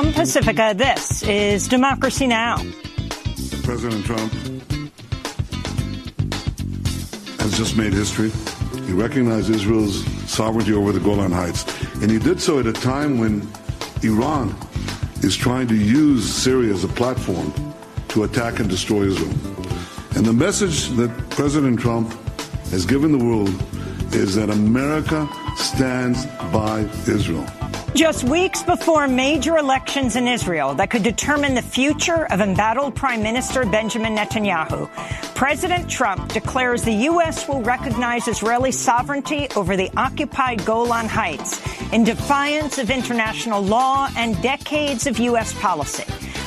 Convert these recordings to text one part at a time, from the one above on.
From Pacifica, this is Democracy Now! President Trump has just made history. He recognized Israel's sovereignty over the Golan Heights. And he did so at a time when Iran is trying to use Syria as a platform to attack and destroy Israel. And the message that President Trump has given the world is that America stands by Israel. Just weeks before major elections in Israel that could determine the future of embattled Prime Minister Benjamin Netanyahu, President Trump declares the U.S. will recognize Israeli sovereignty over the occupied Golan Heights in defiance of international law and decades of U.S. policy.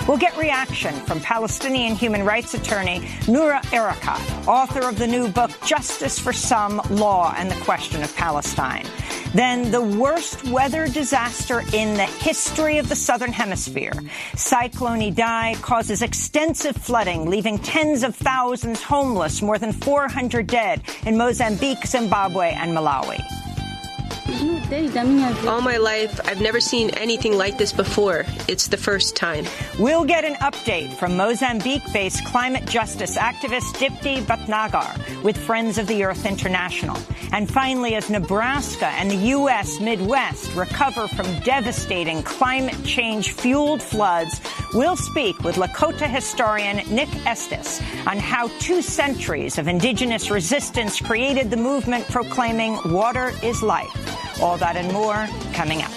We'll get reaction from Palestinian human rights attorney Noura Erakat, author of the new book Justice for Some, Law and the Question of Palestine. Then the worst weather disaster in the history of the Southern Hemisphere. Cyclone Idai causes extensive flooding, leaving tens of thousands homeless, more than 400 dead in Mozambique, Zimbabwe, and Malawi. All my life, I've never seen anything like this before. It's the first time. We'll get an update from Mozambique-based climate justice activist Dipti Bhatnagar with Friends of the Earth International. And finally, as Nebraska and the U.S. Midwest recover from devastating climate change-fueled floods, we'll speak with Lakota historian Nick Estes on how 2 centuries of indigenous resistance created the movement proclaiming water is life. All that and more coming up.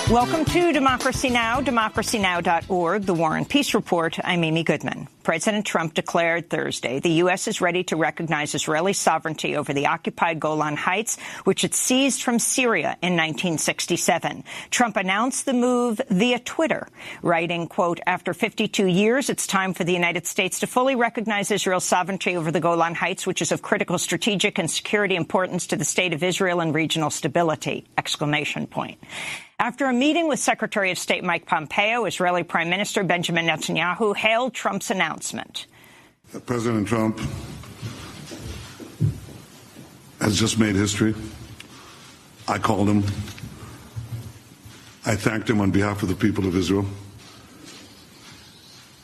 Welcome to Democracy Now!, democracynow.org, The War and Peace Report. I'm Amy Goodman. President Trump declared Thursday the U.S. is ready to recognize Israeli sovereignty over the occupied Golan Heights, which it seized from Syria in 1967. Trump announced the move via Twitter, writing, quote, after 52 years, it's time for the United States to fully recognize Israel's sovereignty over the Golan Heights, which is of critical strategic and security importance to the state of Israel and regional stability, exclamation point. After a meeting with Secretary of State Mike Pompeo, Israeli Prime Minister Benjamin Netanyahu hailed Trump's announcement. President Trump has just made history. I called him. I thanked him on behalf of the people of Israel.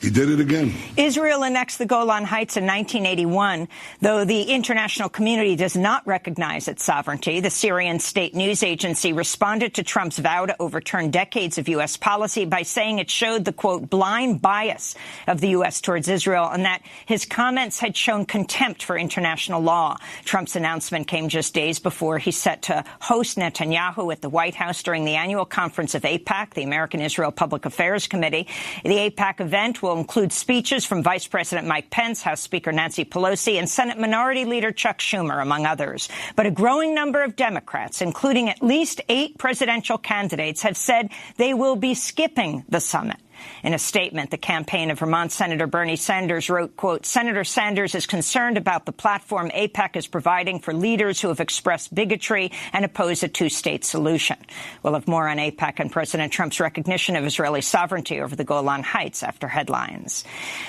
He did it again. Israel annexed the Golan Heights in 1981, though the international community does not recognize its sovereignty. The Syrian state news agency responded to Trump's vow to overturn decades of U.S. policy by saying it showed the, quote, blind bias of the U.S. towards Israel and that his comments had shown contempt for international law. Trump's announcement came just days before he's set to host Netanyahu at the White House during the annual conference of AIPAC, the American Israel Public Affairs Committee. The AIPAC event will include speeches from Vice President Mike Pence, House Speaker Nancy Pelosi, and Senate Minority Leader Chuck Schumer, among others. But a growing number of Democrats, including at least 8 presidential candidates, have said they will be skipping the summit. In a statement, the campaign of Vermont Senator Bernie Sanders wrote, quote, Senator Sanders is concerned about the platform AIPAC is providing for leaders who have expressed bigotry and oppose a 2-state solution. We'll have more on AIPAC and President Trump's recognition of Israeli sovereignty over the Golan Heights after headlines.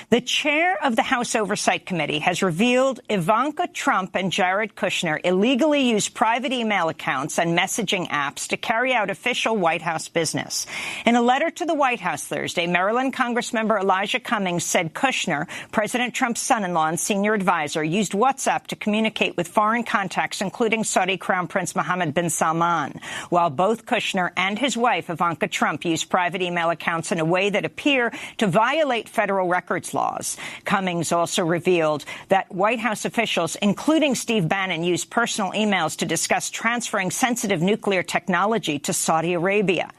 The chair of the House Oversight Committee has revealed Ivanka Trump and Jared Kushner illegally used private email accounts and messaging apps to carry out official White House business. In a letter to the White House Thursday, Maryland Congressmember Elijah Cummings said Kushner, President Trump's son-in-law and senior advisor, used WhatsApp to communicate with foreign contacts, including Saudi Crown Prince Mohammed bin Salman, while both Kushner and his wife, Ivanka Trump, used private email accounts in a way that appear to violate federal records laws. Cummings also revealed that White House officials, including Steve Bannon, used personal emails to discuss transferring sensitive nuclear technology to Saudi Arabia.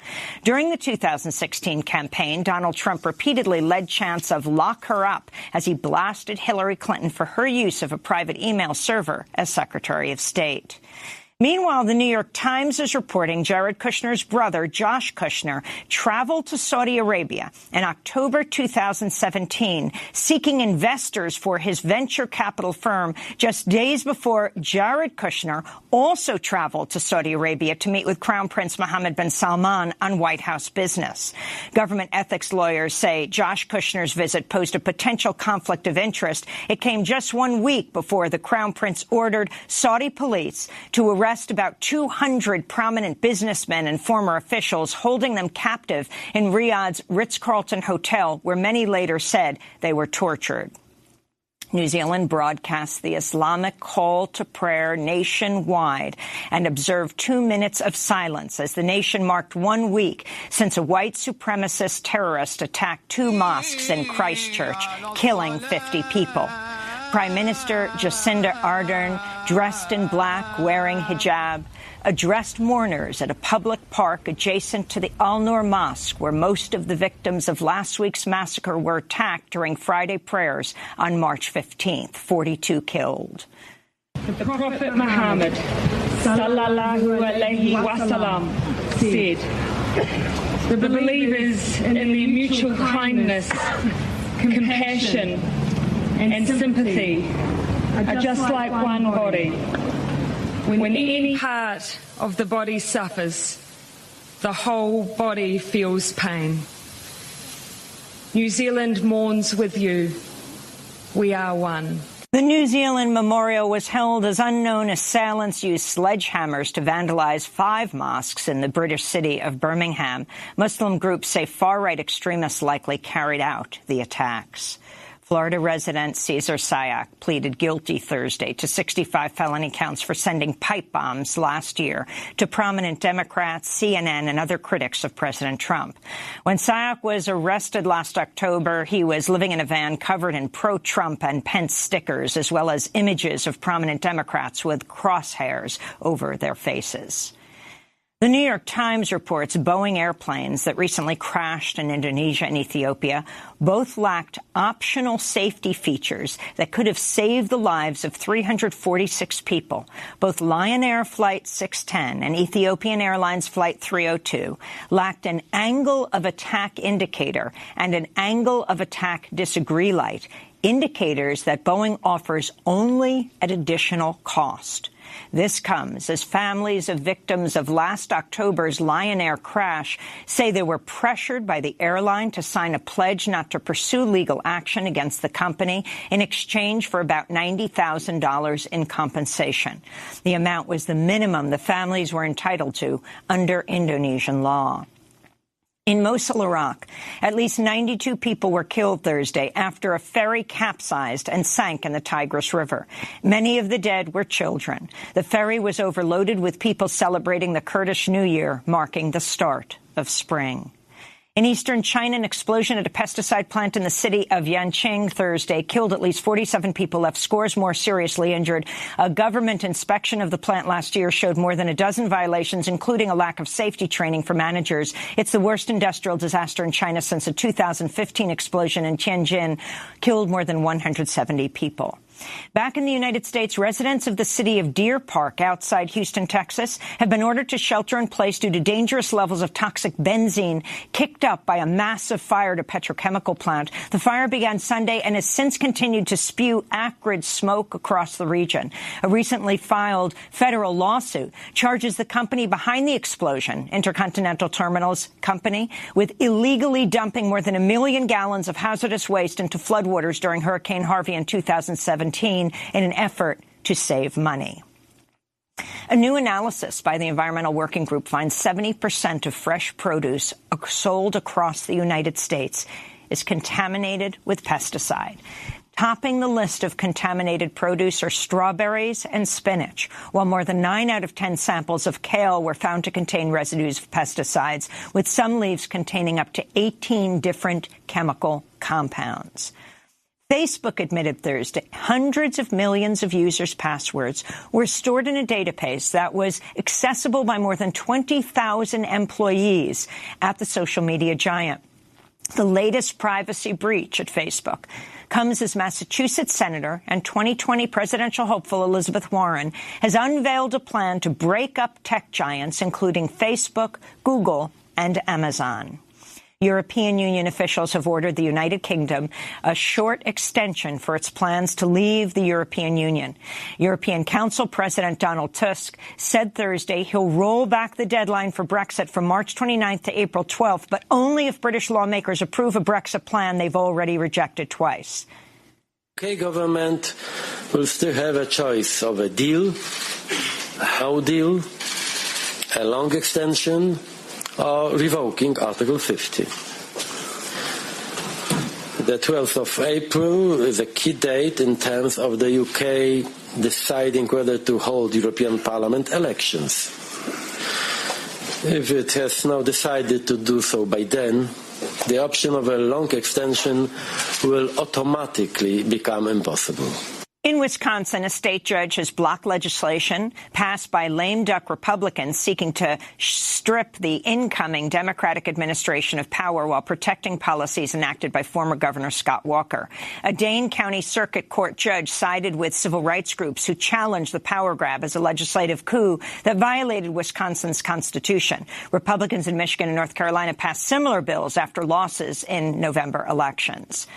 During the 2016 campaign, Donald Trump repeatedly led chants of lock her up as he blasted Hillary Clinton for her use of a private email server as Secretary of State. Meanwhile, the New York Times is reporting Jared Kushner's brother, Josh Kushner, traveled to Saudi Arabia in October 2017, seeking investors for his venture capital firm just days before Jared Kushner also traveled to Saudi Arabia to meet with Crown Prince Mohammed bin Salman on White House business. Government ethics lawyers say Josh Kushner's visit posed a potential conflict of interest. It came just 1 week before the Crown Prince ordered Saudi police to arrest arrest about 200 prominent businessmen and former officials, holding them captive in Riyadh's Ritz-Carlton Hotel, where many later said they were tortured. New Zealand broadcast the Islamic call to prayer nationwide and observed 2 minutes of silence as the nation marked 1 week since a white supremacist terrorist attacked 2 mosques in Christchurch, killing 50 people. Prime Minister Jacinda Ardern, dressed in black, wearing hijab, addressed mourners at a public park adjacent to the Al-Noor Mosque, where most of the victims of last week's massacre were attacked during Friday prayers on March 15th, 42 killed. The Prophet Muhammad, sallallahu alayhi wasallam, said, the believers in the mutual kindness, compassion, and sympathy are just like one body. When any part of the body suffers, the whole body feels pain. New Zealand mourns with you. We are one. The New Zealand memorial was held as unknown assailants used sledgehammers to vandalize 5 mosques in the British city of Birmingham. Muslim groups say far-right extremists likely carried out the attacks. Florida resident Cesar Sayoc pleaded guilty Thursday to 65 felony counts for sending pipe bombs last year to prominent Democrats, CNN, and other critics of President Trump. When Sayoc was arrested last October, he was living in a van covered in pro-Trump and Pence stickers, as well as images of prominent Democrats with crosshairs over their faces. The New York Times reports Boeing airplanes that recently crashed in Indonesia and Ethiopia both lacked optional safety features that could have saved the lives of 346 people. Both Lion Air Flight 610 and Ethiopian Airlines Flight 302 lacked an angle of attack indicator and an angle of attack disagree light, indicators that Boeing offers only at additional cost. This comes as families of victims of last October's Lion Air crash say they were pressured by the airline to sign a pledge not to pursue legal action against the company in exchange for about $90,000 in compensation. The amount was the minimum the families were entitled to under Indonesian law. In Mosul, Iraq, at least 92 people were killed Thursday after a ferry capsized and sank in the Tigris River. Many of the dead were children. The ferry was overloaded with people celebrating the Kurdish New Year, marking the start of spring. In eastern China, an explosion at a pesticide plant in the city of Yanqing Thursday killed at least 47 people, left scores more seriously injured. A government inspection of the plant last year showed more than a dozen violations, including a lack of safety training for managers. It's the worst industrial disaster in China since a 2015 explosion in Tianjin killed more than 170 people. Back in the United States, residents of the city of Deer Park outside Houston, Texas, have been ordered to shelter in place due to dangerous levels of toxic benzene kicked up by a massive fire at a petrochemical plant. The fire began Sunday and has since continued to spew acrid smoke across the region. A recently filed federal lawsuit charges the company behind the explosion, Intercontinental Terminals Company, with illegally dumping more than 1 million gallons of hazardous waste into floodwaters during Hurricane Harvey in 2017 in an effort to save money. A new analysis by the Environmental Working Group finds 70% of fresh produce sold across the United States is contaminated with pesticide. Topping the list of contaminated produce are strawberries and spinach, while more than 9 out of 10 samples of kale were found to contain residues of pesticides, with some leaves containing up to 18 different chemical compounds. Facebook admitted Thursday hundreds of millions of users' passwords were stored in a database that was accessible by more than 20,000 employees at the social media giant. The latest privacy breach at Facebook comes as Massachusetts Senator and 2020 presidential hopeful Elizabeth Warren has unveiled a plan to break up tech giants, including Facebook, Google, and Amazon. European Union officials have ordered the United Kingdom a short extension for its plans to leave the European Union. European Council President Donald Tusk said Thursday he'll roll back the deadline for Brexit from March 29th to April 12th, but only if British lawmakers approve a Brexit plan they've already rejected twice. The UK government will still have a choice of a deal no deal, a long extension, or revoking Article 50. The 12th of April is a key date in terms of the UK deciding whether to hold European Parliament elections. If it has now decided to do so by then, the option of a long extension will automatically become impossible. In Wisconsin, a state judge has blocked legislation passed by lame duck Republicans seeking to strip the incoming Democratic administration of power while protecting policies enacted by former Governor Scott Walker. A Dane County Circuit Court judge sided with civil rights groups who challenged the power grab as a legislative coup that violated Wisconsin's constitution. Republicans in Michigan and North Carolina passed similar bills after losses in November elections.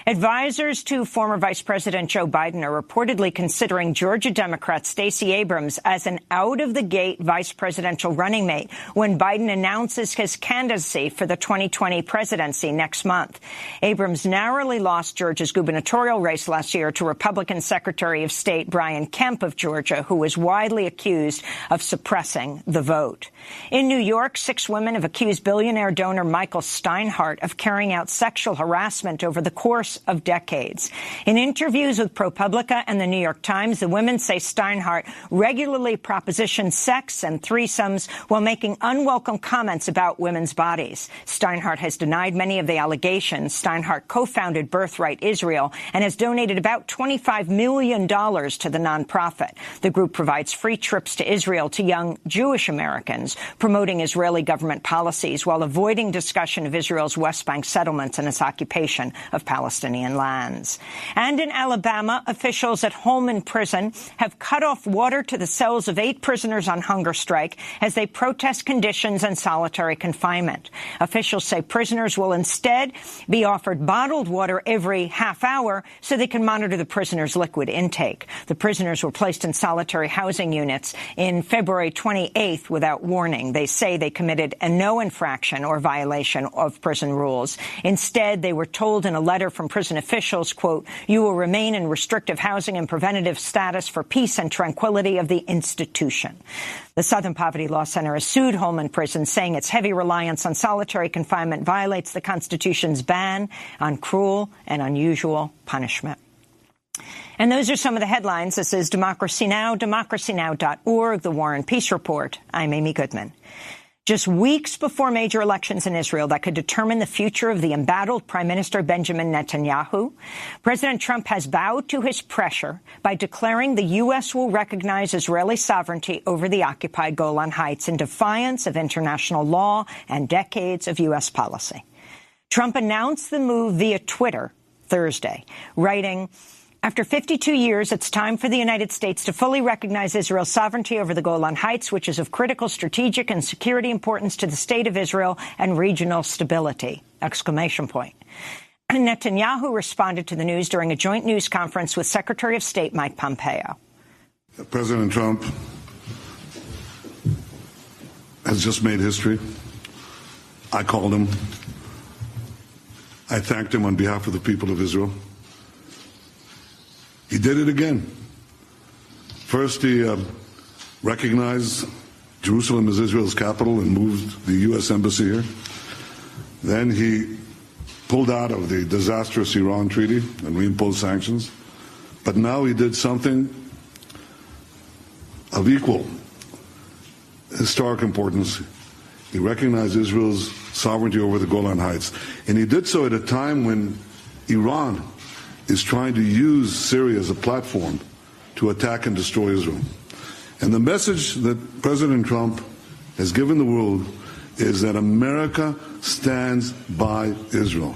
Advisors to former Vice President Joe Biden are reportedly considering Georgia Democrat Stacey Abrams as an out-of-the-gate vice presidential running mate when Biden announces his candidacy for the 2020 presidency next month. Abrams narrowly lost Georgia's gubernatorial race last year to Republican Secretary of State Brian Kemp of Georgia, who was widely accused of suppressing the vote. In New York, 6 women have accused billionaire donor Michael Steinhardt of carrying out sexual harassment over the course of decades. In interviews with ProPublica and the New York Times, the women say Steinhardt regularly propositioned sex and threesomes while making unwelcome comments about women's bodies. Steinhardt has denied many of the allegations. Steinhardt co-founded Birthright Israel and has donated about $25 million to the nonprofit. The group provides free trips to Israel to young Jewish Americans, promoting Israeli government policies while avoiding discussion of Israel's West Bank settlements and its occupation of Palestinian lands. And in Alabama, officials at Holman Prison have cut off water to the cells of 8 prisoners on hunger strike as they protest conditions and solitary confinement. Officials say prisoners will instead be offered bottled water every half hour so they can monitor the prisoners' liquid intake. The prisoners were placed in solitary housing units in February 28th without warning. They say they committed no infraction or violation of prison rules. Instead, they were told in a letter from prison officials, quote, "You will remain in restrictive housing and preventative status for peace and tranquility of the institution." The Southern Poverty Law Center has sued Holman Prison, saying its heavy reliance on solitary confinement violates the Constitution's ban on cruel and unusual punishment. And those are some of the headlines. This is Democracy Now!, democracynow.org, The War and Peace Report. I'm Amy Goodman. Just weeks before major elections in Israel that could determine the future of the embattled Prime Minister Benjamin Netanyahu, President Trump has bowed to his pressure by declaring the U.S. will recognize Israeli sovereignty over the occupied Golan Heights in defiance of international law and decades of U.S. policy. Trump announced the move via Twitter Thursday, writing, "After 52 years, it's time for the United States to fully recognize Israel's sovereignty over the Golan Heights, which is of critical strategic and security importance to the state of Israel and regional stability!" Exclamation point. And Netanyahu responded to the news during a joint news conference with Secretary of State Mike Pompeo. President Trump has just made history. I called him. I thanked him on behalf of the people of Israel. He did it again. First, he recognized Jerusalem as Israel's capital and moved the U.S. embassy here. Then he pulled out of the disastrous Iran treaty and reimposed sanctions. But now he did something of equal historic importance. He recognized Israel's sovereignty over the Golan Heights. And he did so at a time when Iran is trying to use Syria as a platform to attack and destroy Israel. And the message that President Trump has given the world is that America stands by Israel.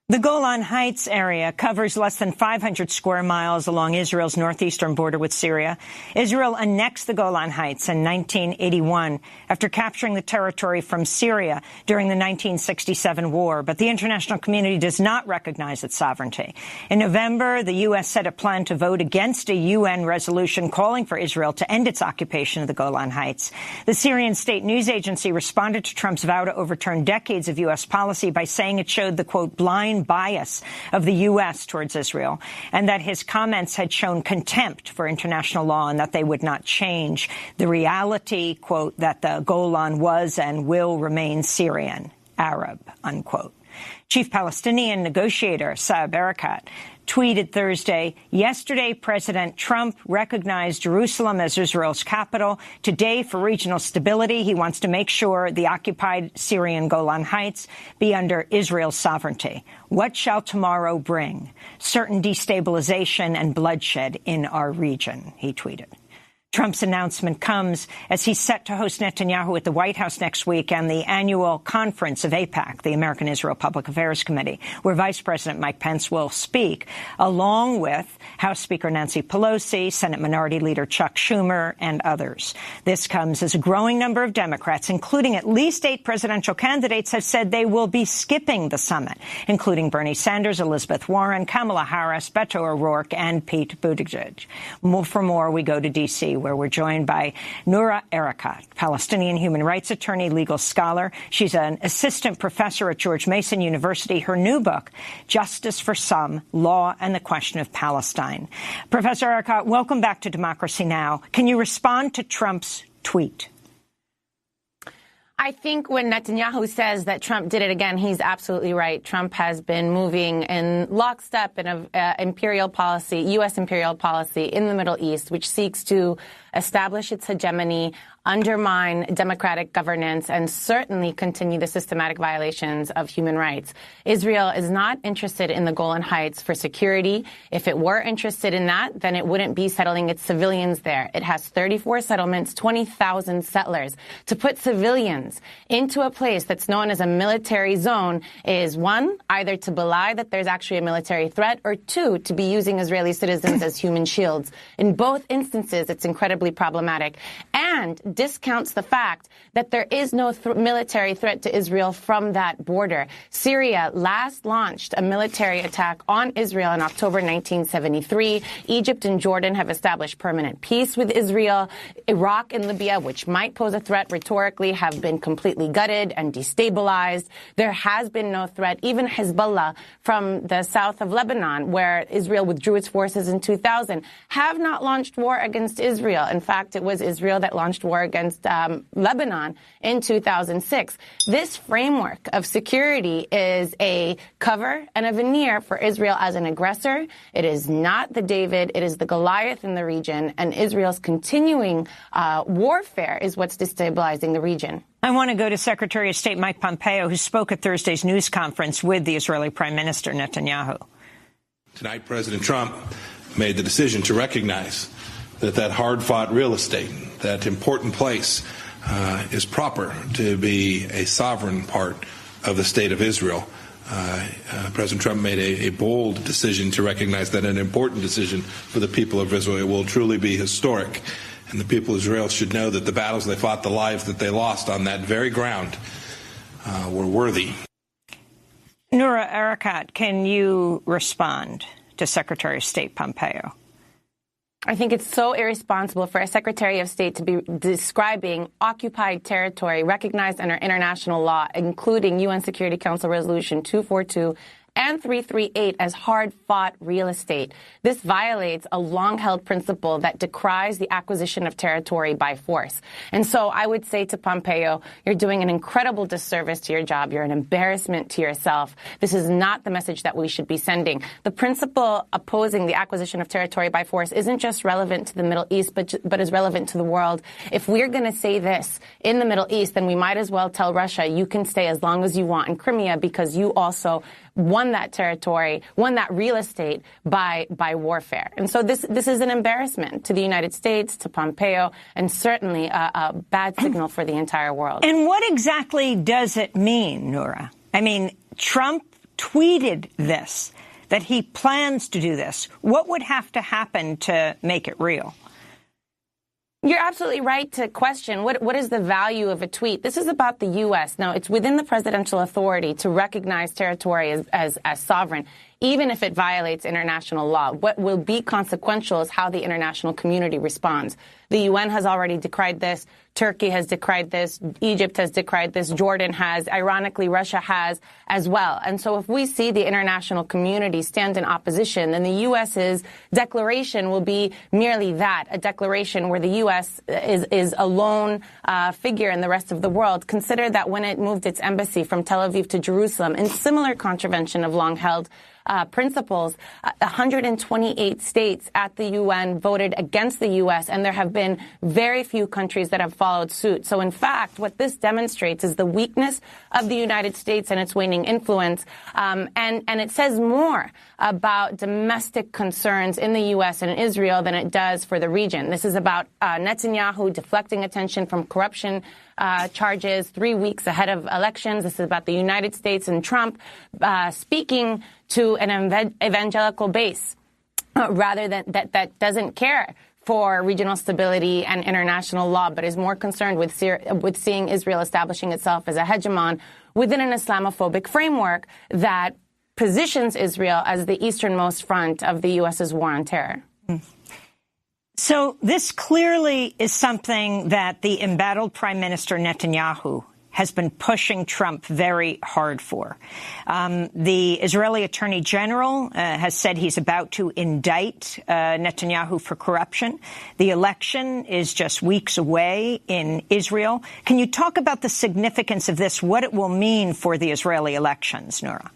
The Golan Heights area covers less than 500 square miles along Israel's northeastern border with Syria. Israel annexed the Golan Heights in 1981 after capturing the territory from Syria during the 1967 war, but the international community does not recognize its sovereignty. In November, the U.S. said it planned to vote against a UN resolution calling for Israel to end its occupation of the Golan Heights. The Syrian state news agency responded to Trump's vow to overturn decades of U.S. policy by saying it showed the, quote, blind own bias of the U.S. towards Israel, and that his comments had shown contempt for international law and that they would not change the reality, quote, that the Golan was and will remain Syrian, Arab, unquote. Chief Palestinian negotiator Saeb Erekat tweeted Thursday, yesterday President Trump recognized Jerusalem as Israel's capital. Today, for regional stability, he wants to make sure the occupied Syrian Golan Heights be under Israel's sovereignty. What shall tomorrow bring? Certain destabilization and bloodshed in our region, he tweeted. Trump's announcement comes as he's set to host Netanyahu at the White House next week and the annual conference of AIPAC, the American Israel Public Affairs Committee, where Vice President Mike Pence will speak, along with House Speaker Nancy Pelosi, Senate Minority Leader Chuck Schumer, and others. This comes as a growing number of Democrats, including at least 8 presidential candidates, have said they will be skipping the summit, including Bernie Sanders, Elizabeth Warren, Kamala Harris, Beto O'Rourke, and Pete Buttigieg. For more, we go to D.C., where we're joined by Noura Erakat, Palestinian human rights attorney, legal scholar. She's an assistant professor at George Mason University. Her new book, Justice for Some, Law and the Question of Palestine. Professor Erakat, welcome back to Democracy Now! Can you respond to Trump's tweet? I think when Netanyahu says that Trump did it again, he's absolutely right. Trump has been moving in lockstep in imperial policy, U.S. imperial policy in the Middle East, which seeks to establish its hegemony, undermine democratic governance, and certainly continue the systematic violations of human rights. Israel is not interested in the Golan Heights for security. If it were interested in that, then it wouldn't be settling its civilians there. It has 34 settlements, 20,000 settlers. To put civilians into a place that's known as a military zone is, one, either to belie that there's actually a military threat, or two, to be using Israeli citizens as human shields. In both instances, it's incredibly problematic and discounts the fact that there is no military threat to Israel from that border. Syria last launched a military attack on Israel in October 1973. Egypt and Jordan have established permanent peace with Israel. Iraq and Libya, which might pose a threat rhetorically, have been completely gutted and destabilized. There has been no threat. Even Hezbollah from the south of Lebanon, where Israel withdrew its forces in 2000, have not launched war against Israel. In fact, it was Israel that launched war against Lebanon in 2006. This framework of security is a cover and a veneer for Israel as an aggressor. It is not the David, it is the Goliath in the region, and Israel's continuing warfare is what's destabilizing the region. I want to go to Secretary of State Mike Pompeo, who spoke at Thursday's news conference with the Israeli Prime Minister Netanyahu. Tonight, President Trump made the decision to recognize that hard-fought real estate, that important place, is proper to be a sovereign part of the state of Israel. President Trump made a bold decision to recognize that an important decision for the people of Israel. It will truly be historic. And the people of Israel should know that the battles they fought, the lives that they lost on that very ground were worthy. Noura Erakat, can you respond to Secretary of State Pompeo? I think it's so irresponsible for a Secretary of State to be describing occupied territory recognized under international law, including UN Security Council Resolution 242 and 338, as hard-fought real estate. This violates a long-held principle that decries the acquisition of territory by force. And so I would say to Pompeo, you're doing an incredible disservice to your job. You're an embarrassment to yourself. This is not the message that we should be sending. The principle opposing the acquisition of territory by force isn't just relevant to the Middle East, but is relevant to the world. If we're going to say this in the Middle East, then we might as well tell Russia, you can stay as long as you want in Crimea because you also won that territory, won that real estate by warfare. And so this is an embarrassment to the United States, to Pompeo, and certainly a bad signal for the entire world. And what exactly does it mean, Noura? I mean, Trump tweeted this, that he plans to do this. What would have to happen to make it real? You're absolutely right to question what is the value of a tweet. This is about the U.S. Now, it's within the presidential authority to recognize territory as sovereign. even if it violates international law. What will be consequential is how the international community responds. The UN has already decried this. Turkey has decried this. Egypt has decried this. Jordan has. Ironically, Russia has as well. And so if we see the international community stand in opposition, then the U.S.'s declaration will be merely that, a declaration where the U.S. is a lone figure in the rest of the world. Consider that when it moved its embassy from Tel Aviv to Jerusalem, in similar contravention of long-held principles, 128 states at the UN voted against the U.S., and there have been very few countries that have followed suit. So, in fact, what this demonstrates is the weakness of the United States and its waning influence, and it says more about domestic concerns in the U.S. and Israel than it does for the region. This is about Netanyahu deflecting attention from corruption charges 3 weeks ahead of elections. This is about the United States and Trump speaking to an evangelical base rather than that doesn't care for regional stability and international law, but is more concerned with seeing Israel establishing itself as a hegemon within an Islamophobic framework that positions Israel as the easternmost front of the U.S.'s war on terror. So this clearly is something that the embattled Prime Minister Netanyahu has been pushing Trump very hard for. The Israeli Attorney General has said he's about to indict Netanyahu for corruption. The election is just weeks away in Israel. Can you talk about the significance of this, what it will mean for the Israeli elections, Noura?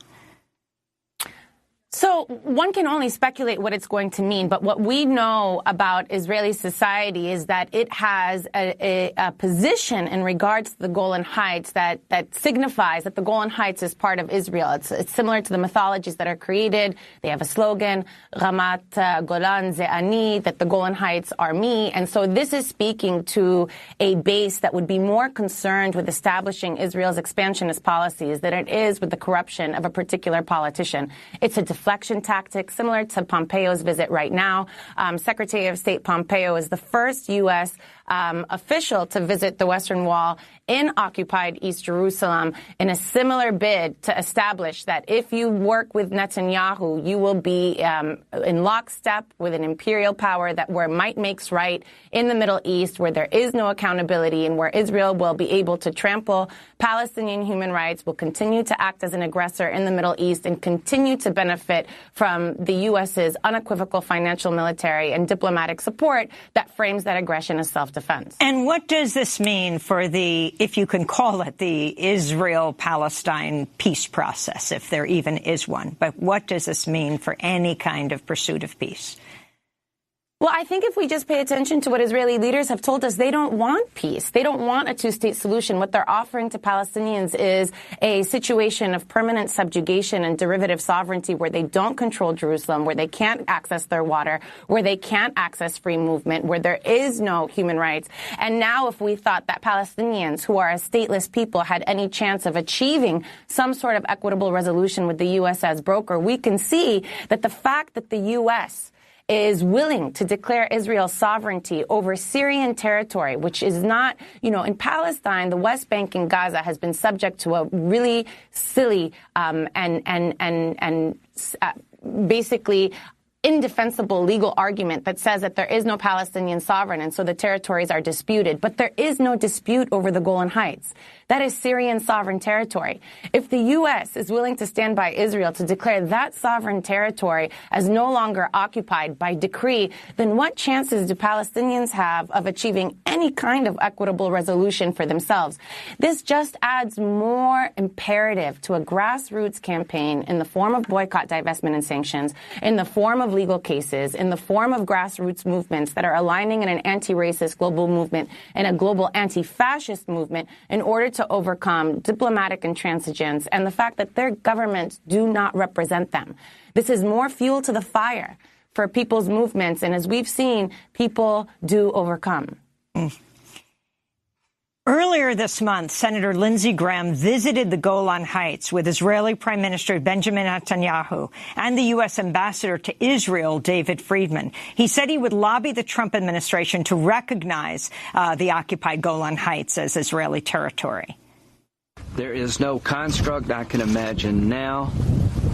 So one can only speculate what it's going to mean, but what we know about Israeli society is that it has a position in regards to the Golan Heights that signifies that the Golan Heights is part of Israel. It's similar to the mythologies that are created. They have a slogan, Ramat Golan Ze Ani, that the Golan Heights are me. And so this is speaking to a base that would be more concerned with establishing Israel's expansionist policies than it is with the corruption of a particular politician. It's a deflection tactic similar to Pompeo's visit right now. Secretary of State Pompeo is the first U.S. Official to visit the Western Wall in occupied East Jerusalem in a similar bid to establish that if you work with Netanyahu, you will be in lockstep with an imperial power that where might makes right in the Middle East, where there is no accountability and where Israel will be able to trample Palestinian human rights, will continue to act as an aggressor in the Middle East and continue to benefit from the U.S.'s unequivocal financial, military, and diplomatic support that frames that aggression as self-defense. And what does this mean for the, if you can call it, the Israel-Palestine peace process, if there even is one? But what does this mean for any kind of pursuit of peace? Well, I think if we just pay attention to what Israeli leaders have told us, they don't want peace. They don't want a two-state solution. What they're offering to Palestinians is a situation of permanent subjugation and derivative sovereignty where they don't control Jerusalem, where they can't access their water, where they can't access free movement, where there is no human rights. And now if we thought that Palestinians, who are a stateless people, had any chance of achieving some sort of equitable resolution with the U.S. as broker, we can see that the fact that the U.S. is willing to declare Israel's sovereignty over Syrian territory, which is not, in Palestine, the West Bank and Gaza has been subject to a really silly and basically indefensible legal argument that says that there is no Palestinian sovereign and so the territories are disputed. But there is no dispute over the Golan Heights. That is Syrian sovereign territory. If the U.S. is willing to stand by Israel to declare that sovereign territory as no longer occupied by decree, then what chances do Palestinians have of achieving any kind of equitable resolution for themselves? This just adds more imperative to a grassroots campaign in the form of boycott, divestment, and sanctions, in the form of legal cases, in the form of grassroots movements that are aligning in an anti-racist global movement and a global anti-fascist movement in order to overcome diplomatic intransigence and the fact that their governments do not represent them. This is more fuel to the fire for people's movements, and as we've seen, people do overcome. Earlier this month, Senator Lindsey Graham visited the Golan Heights with Israeli Prime Minister Benjamin Netanyahu and the U.S. Ambassador to Israel, David Friedman. He said he would lobby the Trump administration to recognize the occupied Golan Heights as Israeli territory. There is no construct I can imagine now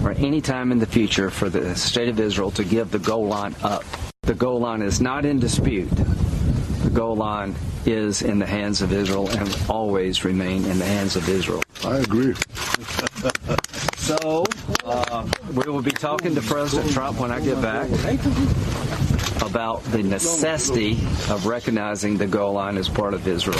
or any time in the future for the State of Israel to give the Golan up. The Golan is not in dispute. The Golan is in the hands of Israel and will always remain in the hands of Israel. I agree. So, we will be talking to President Trump when I get back about the necessity of recognizing the Golan as part of Israel,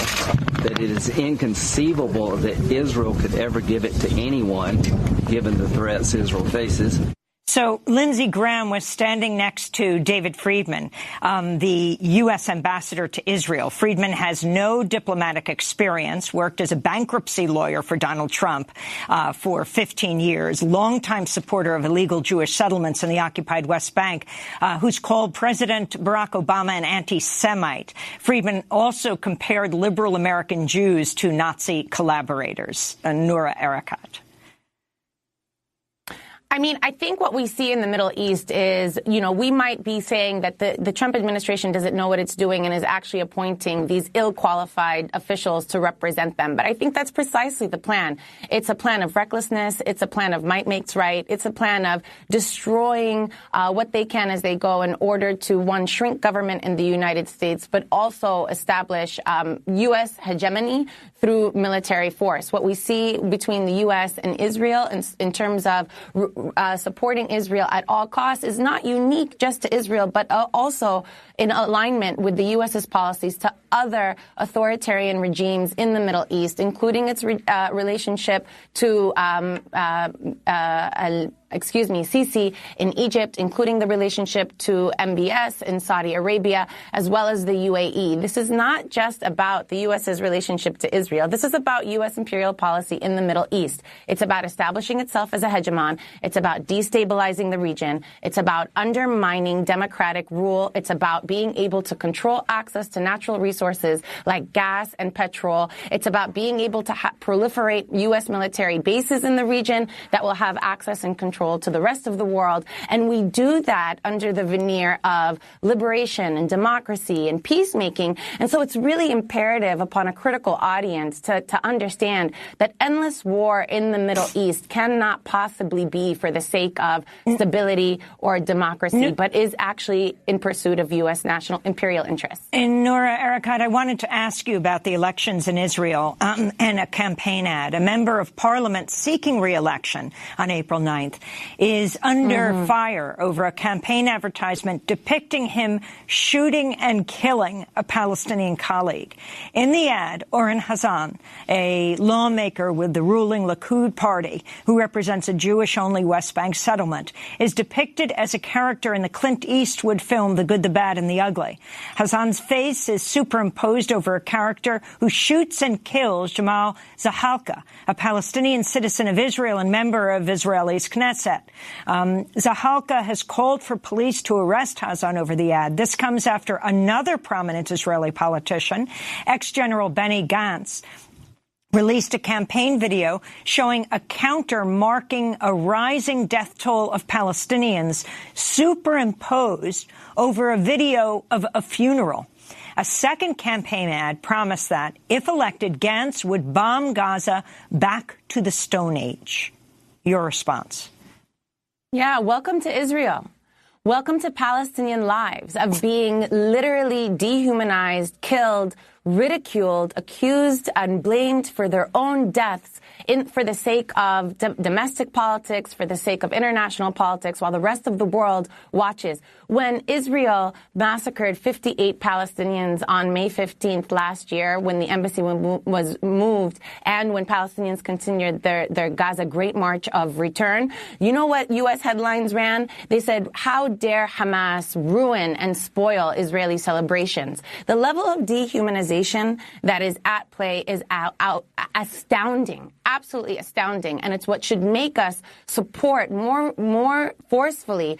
that it is inconceivable that Israel could ever give it to anyone, given the threats Israel faces. So Lindsey Graham was standing next to David Friedman, the U.S. ambassador to Israel. Friedman has no diplomatic experience, worked as a bankruptcy lawyer for Donald Trump for 15 years, longtime supporter of illegal Jewish settlements in the occupied West Bank, who's called President Barack Obama an anti-Semite. Friedman also compared liberal American Jews to Nazi collaborators. Noura Erakat. I mean, I think what we see in the Middle East is, we might be saying that the Trump administration doesn't know what it's doing and is actually appointing these ill-qualified officials to represent them. But I think that's precisely the plan. It's a plan of recklessness. It's a plan of might makes right. It's a plan of destroying what they can as they go in order to, one, shrink government in the United States, but also establish U.S. hegemony through military force. What we see between the U.S. and Israel in terms of supporting Israel at all costs is not unique just to Israel, but also in alignment with the U.S.'s policies to other authoritarian regimes in the Middle East, including its relationship to Sisi in Egypt, including the relationship to MBS in Saudi Arabia, as well as the UAE. This is not just about the U.S.'s relationship to Israel. This is about U.S. imperial policy in the Middle East. It's about establishing itself as a hegemon. It's about destabilizing the region. It's about undermining democratic rule. It's about being able to control access to natural resources like gas and petrol. It's about being able to proliferate U.S. military bases in the region that will have access and control to the rest of the world. And we do that under the veneer of liberation and democracy and peacemaking. And so it's really imperative upon a critical audience to understand that endless war in the Middle East cannot possibly be for the sake of stability or democracy, but is actually in pursuit of U.S. national imperial interests. And Noura Erakat, I wanted to ask you about the elections in Israel and a campaign ad. A member of parliament seeking re-election on April 9th is under fire over a campaign advertisement depicting him shooting and killing a Palestinian colleague. In the ad, Oren Hazan, a lawmaker with the ruling Likud party who represents a Jewish-only West Bank settlement, is depicted as a character in the Clint Eastwood film The Good, the Bad, and the Ugly. Hazan's face is superimposed over a character who shoots and kills Jamal Zahalka, a Palestinian citizen of Israel and member of Israel's Knesset. Zahalka has called for police to arrest Hazan over the ad. This comes after another prominent Israeli politician, ex-General Benny Gantz, released a campaign video showing a counter marking a rising death toll of Palestinians superimposed over a video of a funeral. A second campaign ad promised that, if elected, Gantz would bomb Gaza back to the Stone Age. Your response? Yeah, welcome to Israel. Welcome to Palestinian lives of being literally dehumanized, killed, ridiculed, accused, and blamed for their own deaths for the sake of domestic politics, for the sake of international politics, while the rest of the world watches. When Israel massacred 58 Palestinians on May 15th last year, when the embassy was moved, and when Palestinians continued their Gaza Great March of Return, you know what U.S. headlines ran? They said, how dare Hamas ruin and spoil Israeli celebrations? The level of dehumanization that is at play is astounding, absolutely astounding. And it's what should make us support more forcefully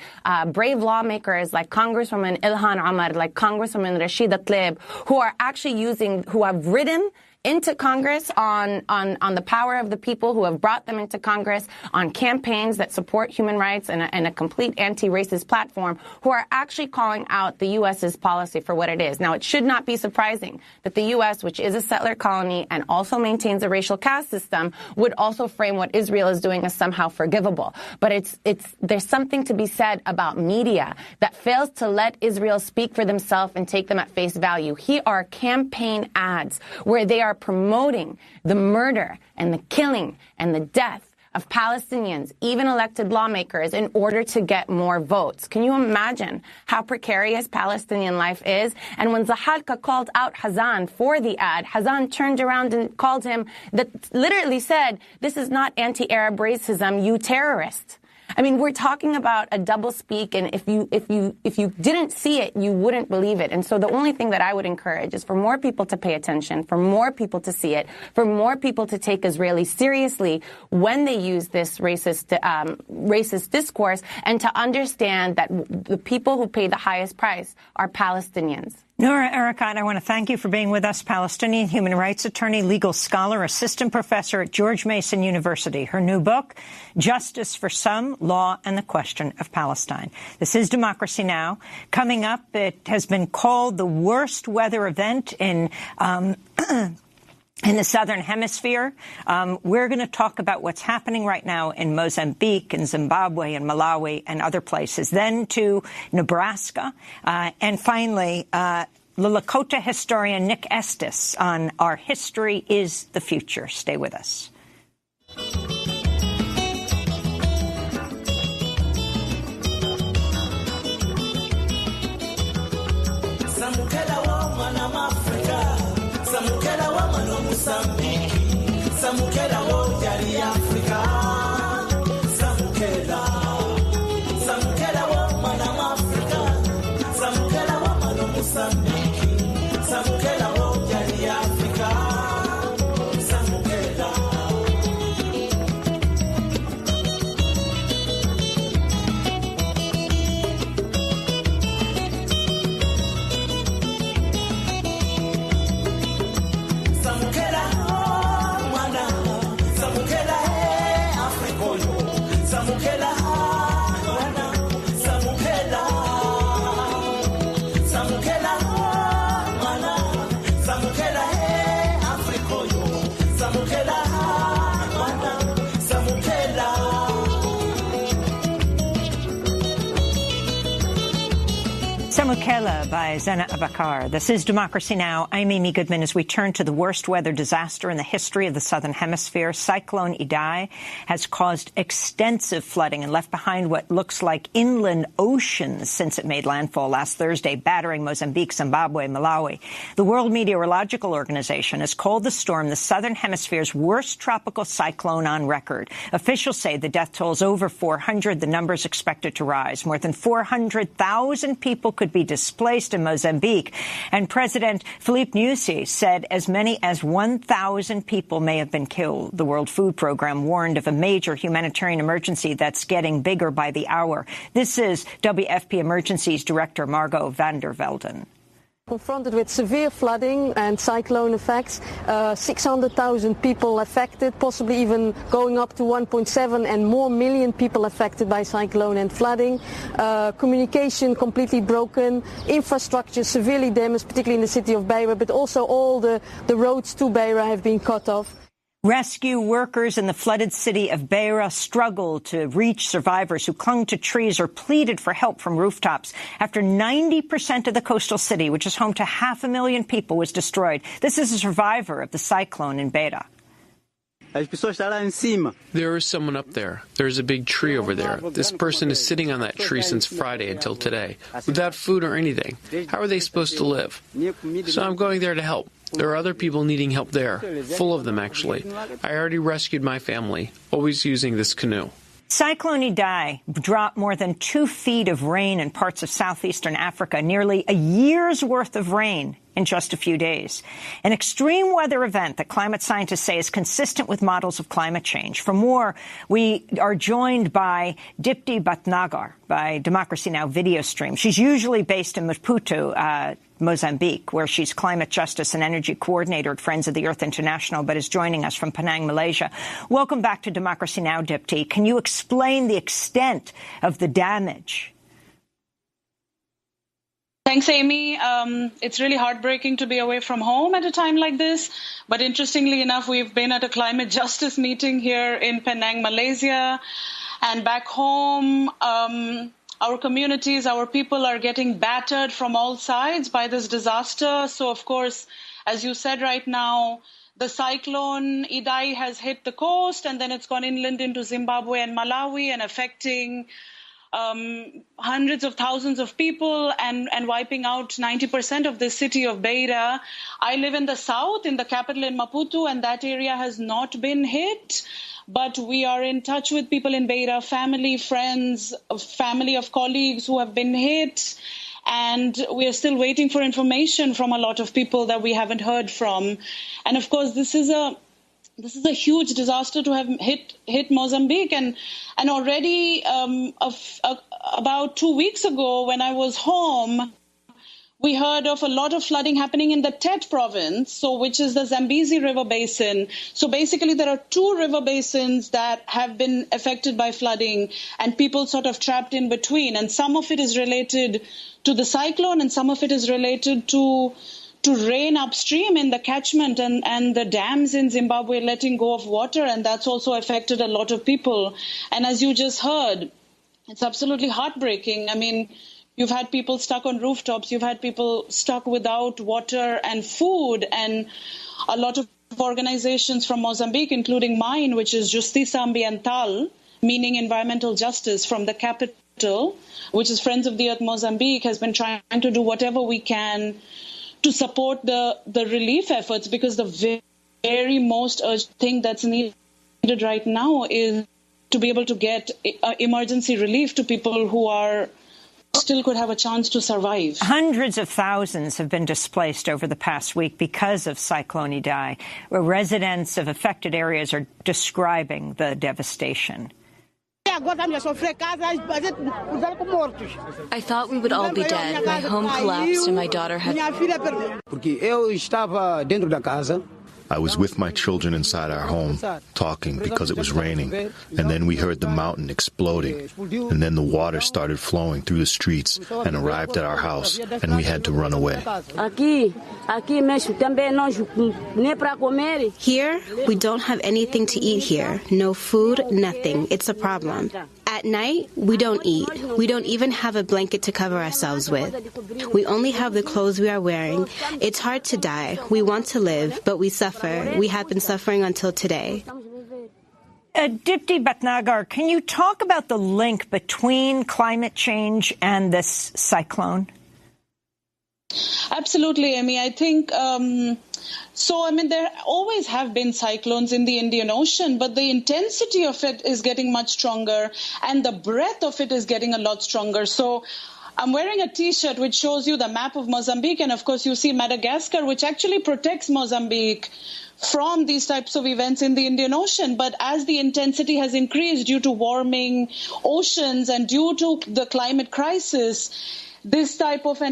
brave lawmakers like Congresswoman Ilhan Omar, like Congresswoman Rashida Tlaib, who are actually who have ridden into Congress, on the power of the people who have brought them into Congress, on campaigns that support human rights and a complete anti-racist platform, who are actually calling out the U.S.'s policy for what it is. Now, it should not be surprising that the U.S., which is a settler colony and also maintains a racial caste system, would also frame what Israel is doing as somehow forgivable. But there's something to be said about media that fails to let Israel speak for themselves and take them at face value. Here are campaign ads where they are promoting the murder and the killing and the death of Palestinians, even elected lawmakers, in order to get more votes. Can you imagine how precarious Palestinian life is? And when Zahalka called out Hazan for the ad, Hazan turned around and called him, that literally said, "This is not anti-Arab racism, you terrorist." I mean, we're talking about a doublespeak, and if you didn't see it, you wouldn't believe it. And so the only thing that I would encourage is for more people to pay attention, for more people to see it, for more people to take Israelis seriously when they use this racist discourse, and to understand that the people who pay the highest price are Palestinians. Noura Erakat, I want to thank you for being with us. Palestinian human rights attorney, legal scholar, assistant professor at George Mason University. Her new book, Justice for Some, Law and the Question of Palestine. This is Democracy Now! Coming up, it has been called the worst weather event in the Southern Hemisphere. We're going to talk about what's happening right now in Mozambique and Zimbabwe and Malawi and other places, then to Nebraska, and finally, the Lakota historian Nick Estes on Our History is the Future. Stay with us. Samukela by Zena Abakar. This is Democracy Now! I'm Amy Goodman. As we turn to the worst weather disaster in the history of the Southern Hemisphere, Cyclone Idai has caused extensive flooding and left behind what looks like inland oceans since it made landfall last Thursday, battering Mozambique, Zimbabwe, Malawi. The World Meteorological Organization has called the storm the Southern Hemisphere's worst tropical cyclone on record. Officials say the death toll is over 400. The number is expected to rise. More than 400,000 people could be displaced in Mozambique. And President Filipe Nyusi said as many as 1,000 people may have been killed. The World Food Program warned of a major humanitarian emergency that's getting bigger by the hour. This is WFP Emergencies Director Margot van der Velden. Confronted with severe flooding and cyclone effects, 600,000 people affected, possibly even going up to 1.7 and more million people affected by cyclone and flooding. Communication completely broken, infrastructure severely damaged, particularly in the city of Beira, but also all the roads to Beira have been cut off. Rescue workers in the flooded city of Beira struggled to reach survivors who clung to trees or pleaded for help from rooftops after 90% of the coastal city, which is home to 500,000 people, was destroyed. This is a survivor of the cyclone in Beira. There is someone up there. There's a big tree over there. This person is sitting on that tree since Friday until today, without food or anything. How are they supposed to live? So I'm going there to help. There are other people needing help there, full of them actually. I already rescued my family, always using this canoe. Cyclone Idai dropped more than 2 feet of rain in parts of southeastern Africa, nearly a year's worth of rain in just a few days. An extreme weather event that climate scientists say is consistent with models of climate change. For more, we are joined by Dipti Bhatnagar by Democracy Now! Video stream. She's usually based in Maputo, Mozambique, where she's climate justice and energy coordinator at Friends of the Earth International, but is joining us from Penang, Malaysia. Welcome back to Democracy Now!, Dipti. Can you explain the extent of the damage? Thanks, Amy. It's really heartbreaking to be away from home at a time like this. But interestingly enough, we've been at a climate justice meeting here in Penang, Malaysia. And back home, our communities, our people are getting battered from all sides by this disaster. So, of course, as you said right now, the cyclone Idai has hit the coast, and then it's gone inland into Zimbabwe and Malawi and affecting hundreds of thousands of people and wiping out 90% of the city of Beira. I live in the south, in the capital in Maputo, and that area has not been hit. But we are in touch with people in Beira, family, friends, family of colleagues who have been hit. And we are still waiting for information from a lot of people that we haven't heard from. And of course, this is a huge disaster to have hit Mozambique. And already about 2 weeks ago, when I was home, we heard of a lot of flooding happening in the Tete province, which is the Zambezi River Basin. So basically, there are two river basins that have been affected by flooding, and people sort of trapped in between. And some of it is related to the cyclone, and some of it is related to rain upstream in the catchment and the dams in Zimbabwe letting go of water, and that's also affected a lot of people. And as you just heard, it's absolutely heartbreaking. I mean, you've had people stuck on rooftops, you've had people stuck without water and food, and a lot of organizations from Mozambique, including mine, which is Justiça Ambiental, meaning environmental justice, from the capital, which is Friends of the Earth Mozambique, has been trying to do whatever we can to support the relief efforts, because the very most urgent thing that's needed right now is to be able to get emergency relief to people who are still could have a chance to survive. Hundreds of thousands have been displaced over the past week because of Cyclone Idai, where residents of affected areas are describing the devastation. I thought we would all be dead. My home collapsed and my daughter had... I was with my children inside our home, talking because it was raining, and then we heard the mountain exploding, and then the water started flowing through the streets and arrived at our house, and we had to run away. Here, we don't have anything to eat here. No food, nothing. It's a problem. At night, we don't eat. We don't even have a blanket to cover ourselves with. We only have the clothes we are wearing. It's hard to die. We want to live, but we suffer. We have been suffering until today. Dipti Bhatnagar, can you talk about the link between climate change and this cyclone? Absolutely, Amy. I think... there always have been cyclones in the Indian Ocean, but the intensity of it is getting much stronger and the breadth of it is getting a lot stronger. So I'm wearing a T-shirt which shows you the map of Mozambique, and of course you see Madagascar, which actually protects Mozambique from these types of events in the Indian Ocean. But as the intensity has increased due to warming oceans and due to the climate crisis, this type of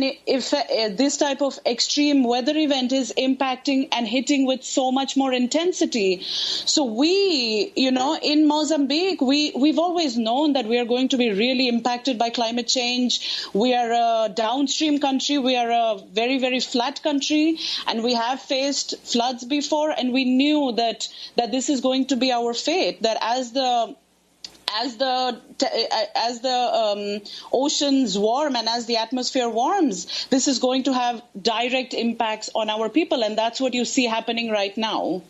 extreme weather event is impacting and hitting with so much more intensity. So we, in Mozambique, we've always known that we are going to be really impacted by climate change. We are a downstream country. We are a very, very flat country, and we have faced floods before, and we knew that this is going to be our fate, that as the oceans warm and as the atmosphere warms, this is going to have direct impacts on our people, and that's what you see happening right now.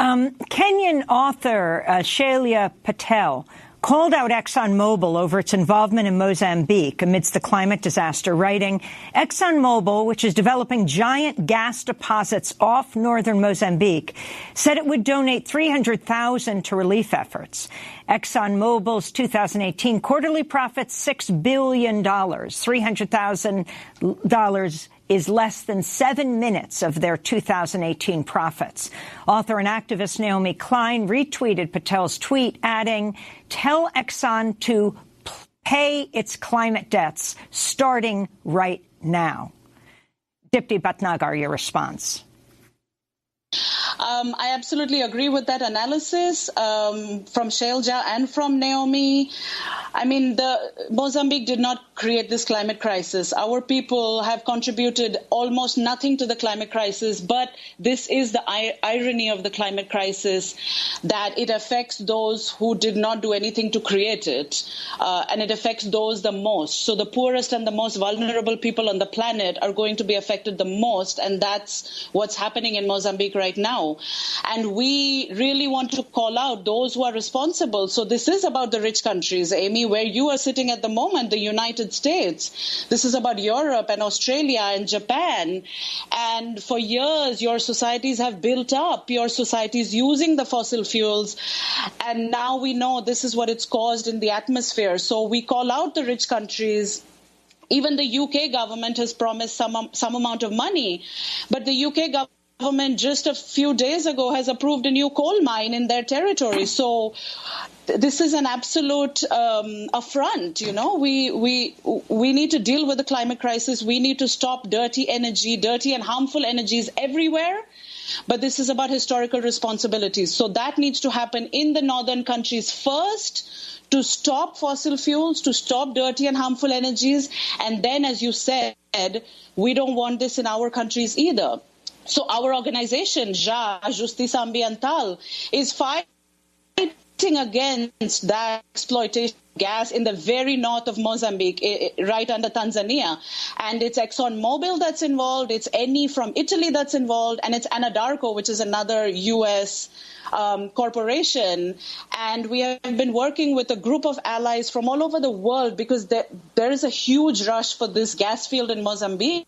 Kenyan author Shailia Patel called out ExxonMobil over its involvement in Mozambique amidst the climate disaster, writing, ExxonMobil, which is developing giant gas deposits off northern Mozambique, said it would donate $300,000 to relief efforts. ExxonMobil's 2018 quarterly profits, $6 billion. $300,000 is less than 7 minutes of their 2018 profits. Author and activist Naomi Klein retweeted Patel's tweet, adding, tell Exxon to pay its climate debts starting right now. Dipti Bhatnagar, your response. I absolutely agree with that analysis from Shailja and from Naomi. I mean, Mozambique did not create this climate crisis. Our people have contributed almost nothing to the climate crisis, but this is the irony of the climate crisis, that it affects those who did not do anything to create it, and it affects those the most. So the poorest and the most vulnerable people on the planet are going to be affected the most, and that's what's happening in Mozambique right now. And we really want to call out those who are responsible. So this is about the rich countries, Amy, where you are sitting at the moment, the United States. This is about Europe and Australia and Japan. And for years, your societies have built up, your societies using the fossil fuels. And now we know this is what it's caused in the atmosphere. So we call out the rich countries. Even the UK government has promised some amount of money. But the UK government just a few days ago has approved a new coal mine in their territory. So this is an absolute affront. You know, we need to deal with the climate crisis. We need to stop dirty and harmful energies everywhere. But this is about historical responsibilities. So that needs to happen in the northern countries first, to stop fossil fuels, to stop dirty and harmful energies. And then, as you said, we don't want this in our countries either. So our organization, Justiça Ambiental, is fighting against that exploitation of gas in the very north of Mozambique, right under Tanzania. And it's ExxonMobil that's involved, it's Eni from Italy that's involved, and it's Anadarko, which is another U.S. corporation. And we have been working with a group of allies from all over the world because there is a huge rush for this gas field in Mozambique.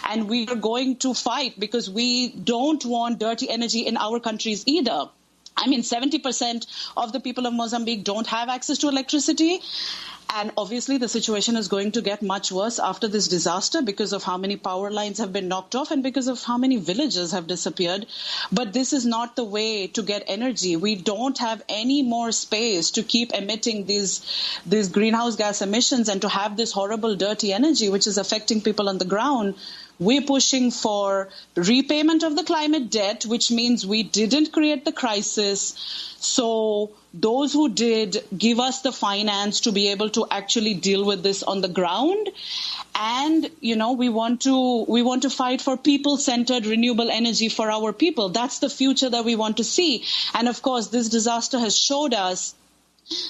And we are going to fight because we don't want dirty energy in our countries either. I mean, 70% of the people of Mozambique don't have access to electricity. And obviously, the situation is going to get much worse after this disaster because of how many power lines have been knocked off and because of how many villages have disappeared. But this is not the way to get energy. We don't have any more space to keep emitting these greenhouse gas emissions and to have this horrible, dirty energy, which is affecting people on the ground. We're pushing for repayment of the climate debt, which means we didn't create the crisis. So those who did, give us the finance to be able to actually deal with this on the ground. And, you know, we want to fight for people-centered renewable energy for our people. That's the future that we want to see. And of course, this disaster has showed us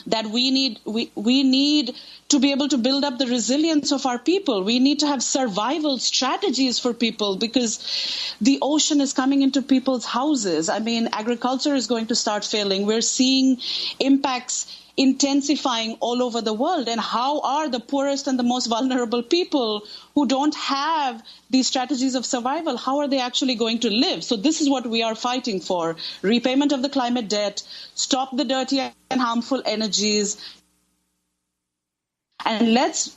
that we need to be able to build up the resilience of our people. We need to have survival strategies for people because the ocean is coming into people's houses. I mean, agriculture is going to start failing. We're seeing impacts intensifying all over the world. And how are the poorest and the most vulnerable people who don't have these strategies of survival, how are they actually going to live? So this is what we are fighting for. Repayment of the climate debt, stop the dirty and harmful energies, and let's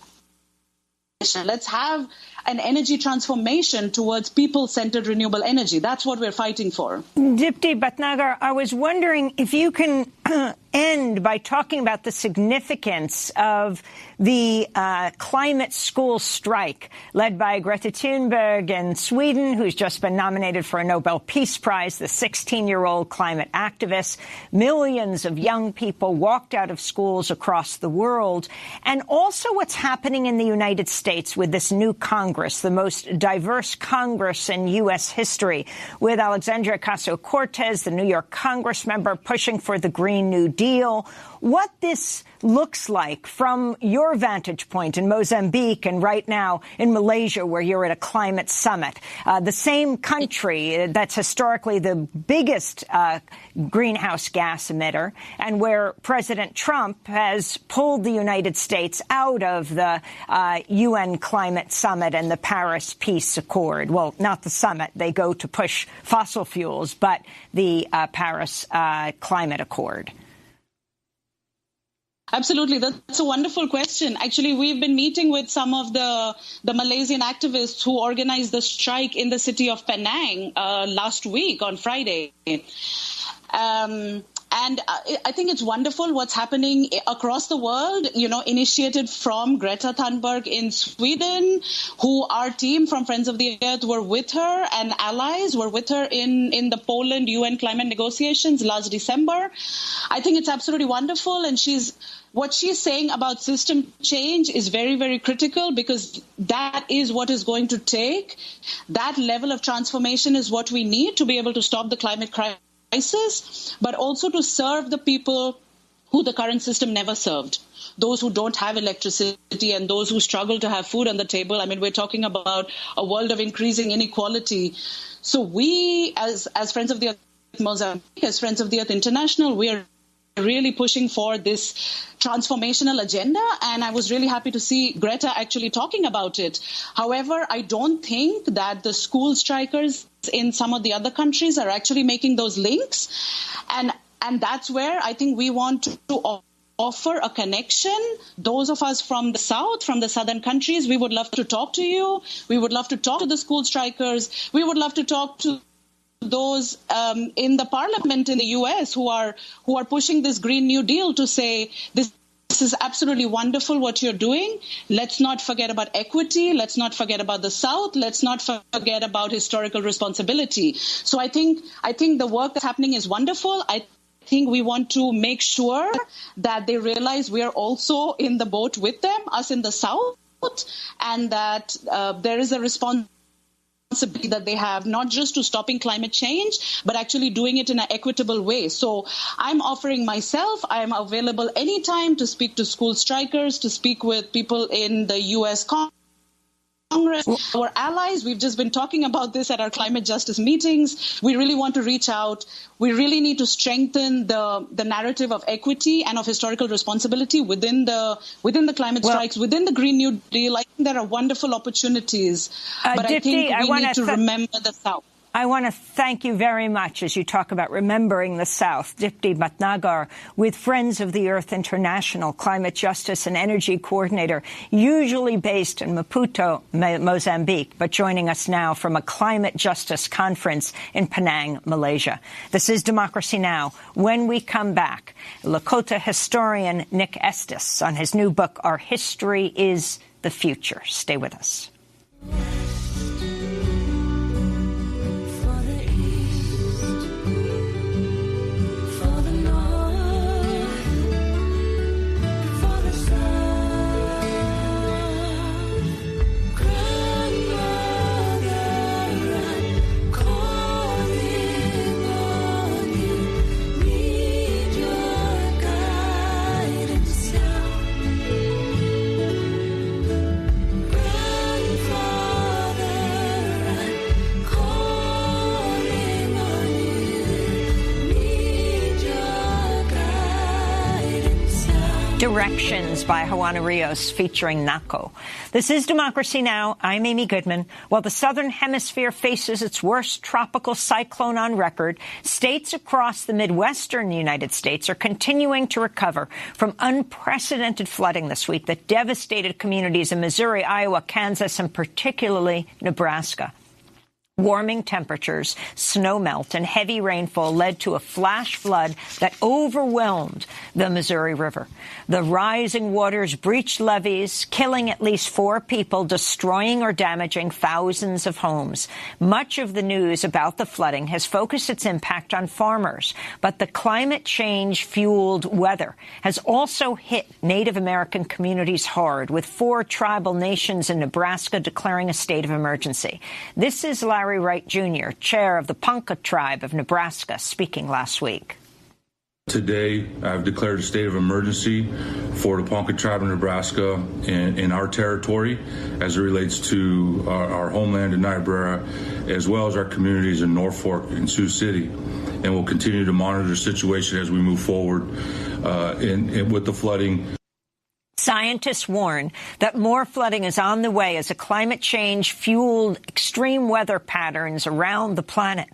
have an energy transformation towards people-centered renewable energy. That's what we're fighting for. Dipti Bhatnagar, I was wondering if you can end by talking about the significance of the climate school strike led by Greta Thunberg in Sweden, who's just been nominated for a Nobel Peace Prize, the 16-year-old climate activist. Millions of young people walked out of schools across the world. And also what's happening in the United States with this new Congress, the most diverse Congress in U.S. history, with Alexandria Ocasio-Cortez, the New York Congress member, pushing for the Green New Deal. What this looks like from your vantage point in Mozambique and right now in Malaysia, where you're at a climate summit, the same country that's historically the biggest greenhouse gas emitter, and where President Trump has pulled the United States out of the UN climate summit and the Paris Peace Accord. Well, not the summit. They go to push fossil fuels, but the Paris Climate Accord. Absolutely. That's a wonderful question. Actually, we've been meeting with some of the Malaysian activists who organized the strike in the city of Penang last week on Friday. And I think it's wonderful what's happening across the world, initiated from Greta Thunberg in Sweden, who our team from Friends of the Earth were with her, and allies were with her in the Poland UN climate negotiations last December. I think it's absolutely wonderful. And what she's saying about system change is very, very critical, because that is what is going to take. That level of transformation is what we need to be able to stop the climate crisis, but also to serve the people who the current system never served. Those who don't have electricity and those who struggle to have food on the table. I mean, we're talking about a world of increasing inequality. So we, as Friends of the Earth Mozambique, as Friends of the Earth International, we are really pushing for this transformational agenda, and I was really happy to see Greta actually talking about it. However, I don't think that the school strikers in some of the other countries are actually making those links, and that's where I think we want to offer a connection. Those of us from the South, from the southern countries, we would love to talk to you. We would love to talk to the school strikers. We would love to talk to those in the parliament in the U.S. who are pushing this Green New Deal to say this is absolutely wonderful what you're doing. Let's not forget about equity. Let's not forget about the South. Let's not forget about historical responsibility. So I think the work that's happening is wonderful. I think we want to make sure that they realize we are also in the boat with them, us in the South, and that there is a responsibility that they have, not just to stopping climate change, but actually doing it in an equitable way. So I'm offering myself, I'm available anytime to speak to school strikers, to speak with people in the U.S. Congress, our allies. We've just been talking about this at our climate justice meetings. We really want to reach out. We really need to strengthen the narrative of equity and of historical responsibility within the climate strikes, within the Green New Deal. I think there are wonderful opportunities, but I think we need to remember the South. I want to thank you very much as you talk about remembering the South. Dipti Bhatnagar with Friends of the Earth International, Climate Justice and Energy Coordinator, usually based in Maputo, Mozambique, but joining us now from a climate justice conference in Penang, Malaysia. This is Democracy Now! When we come back, Lakota historian Nick Estes on his new book, Our History is the Future. Stay with us. Directions by Juana Rios featuring Nako. This is Democracy Now! I'm Amy Goodman. While the Southern Hemisphere faces its worst tropical cyclone on record, states across the Midwestern United States are continuing to recover from unprecedented flooding this week that devastated communities in Missouri, Iowa, Kansas, and particularly Nebraska. Warming temperatures, snowmelt, and heavy rainfall led to a flash flood that overwhelmed the Missouri River. The rising waters breached levees, killing at least 4 people, destroying or damaging thousands of homes. Much of the news about the flooding has focused its impact on farmers, but the climate change-fueled weather has also hit Native American communities hard, with 4 tribal nations in Nebraska declaring a state of emergency. This is Larry Wright, Jr., chair of the Ponca tribe of Nebraska, speaking last week. Today, I've declared a state of emergency for the Ponca tribe of Nebraska in our territory as it relates to our homeland in Niobrara, as well as our communities in Norfolk and Sioux City. And we'll continue to monitor the situation as we move forward with the flooding. Scientists warn that more flooding is on the way as a climate change-fueled extreme weather patterns around the planet.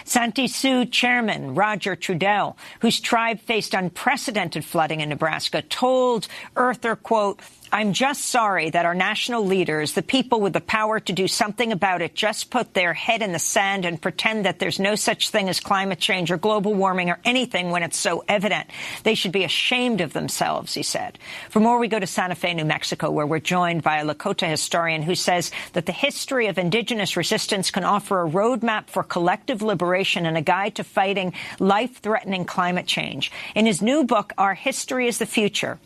Santee Sioux chairman Roger Trudell, whose tribe faced unprecedented flooding in Nebraska, told Earther, quote, I'm just sorry that our national leaders, the people with the power to do something about it, just put their head in the sand and pretend that there's no such thing as climate change or global warming or anything when it's so evident. They should be ashamed of themselves, he said. For more, we go to Santa Fe, New Mexico, where we're joined by a Lakota historian who says that the history of indigenous resistance can offer a roadmap for collective liberation and a guide to fighting life-threatening climate change. In his new book, Our History is the Future,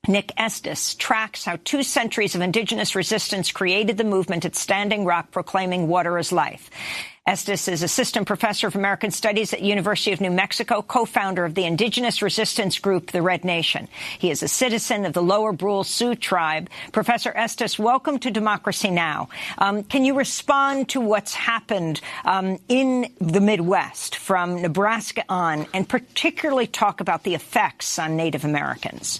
Nick Estes tracks how 2 centuries of indigenous resistance created the movement at Standing Rock proclaiming water is life. Estes is assistant professor of American Studies at University of New Mexico, co-founder of the indigenous resistance group, the Red Nation. He is a citizen of the Lower Brule Sioux tribe. Professor Estes, welcome to Democracy Now! Can you respond to what's happened in the Midwest from Nebraska on, and particularly talk about the effects on Native Americans?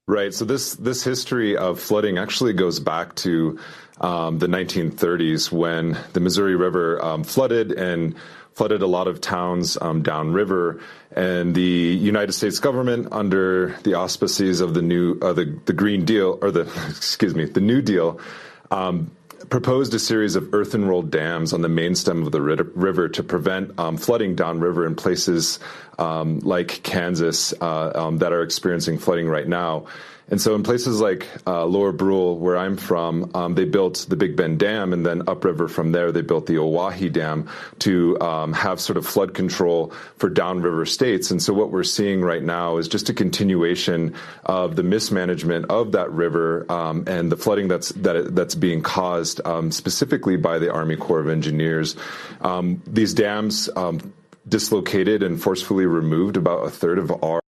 Right. So this history of flooding actually goes back to the 1930s when the Missouri River flooded a lot of towns downriver, and the United States government, under the auspices of the Green Deal, or the New Deal, proposed a series of earthen-rolled dams on the main stem of the river to prevent flooding downriver in places like Kansas that are experiencing flooding right now. And so in places like Lower Brule, where I'm from, they built the Big Bend Dam, and then upriver from there, they built the Oahe Dam to have sort of flood control for downriver states. And so what we're seeing right now is just a continuation of the mismanagement of that river and the flooding that's being caused specifically by the Army Corps of Engineers. These dams dislocated and forcefully removed about a third of our